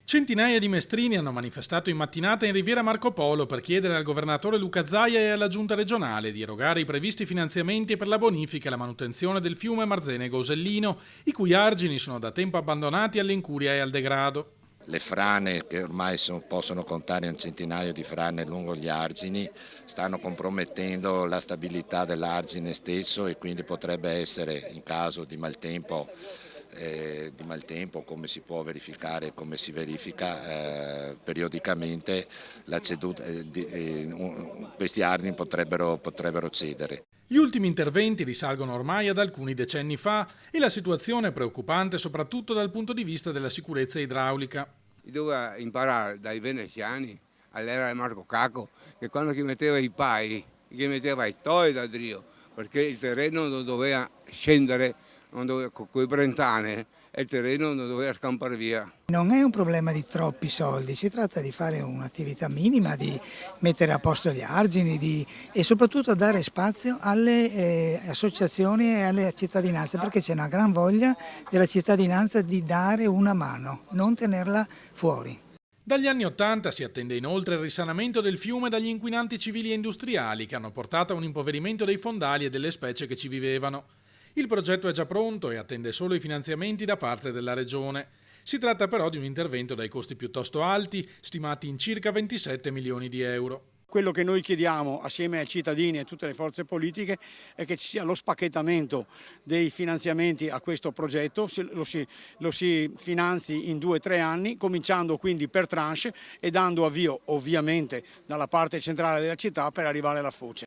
Centinaia di mestrini hanno manifestato in mattinata in Riviera Marco Polo per chiedere al governatore Luca Zaia e alla giunta regionale di erogare i previsti finanziamenti per la bonifica e la manutenzione del fiume Marzenego-Osellino, i cui argini sono da tempo abbandonati all'incuria e al degrado. Le frane, che ormai possono contare un centinaio di frane lungo gli argini, stanno compromettendo la stabilità dell'argine stesso e quindi potrebbe essere, in caso di maltempo, come si può verificare, come si verifica periodicamente, questi argini potrebbero cedere. Gli ultimi interventi risalgono ormai ad alcuni decenni fa e la situazione è preoccupante soprattutto dal punto di vista della sicurezza idraulica. Si doveva imparare dai veneziani all'era di Marco Caco, che quando chi metteva i pai, chi metteva i toi da Drio, perché il terreno non doveva scendere, con i brentane, e il terreno non doveva scampare via. Non è un problema di troppi soldi, si tratta di fare un'attività minima, di mettere a posto gli argini e soprattutto dare spazio alle associazioni e alle cittadinanze, perché c'è una gran voglia della cittadinanza di dare una mano, non tenerla fuori. Dagli anni '80 si attende inoltre il risanamento del fiume dagli inquinanti civili e industriali che hanno portato a un impoverimento dei fondali e delle specie che ci vivevano. Il progetto è già pronto e attende solo i finanziamenti da parte della Regione. Si tratta però di un intervento dai costi piuttosto alti, stimati in circa 27 milioni di euro. Quello che noi chiediamo assieme ai cittadini e a tutte le forze politiche è che ci sia lo spacchettamento dei finanziamenti a questo progetto, lo si finanzi in 2 o 3 anni, cominciando quindi per tranche e dando avvio ovviamente dalla parte centrale della città per arrivare alla foce.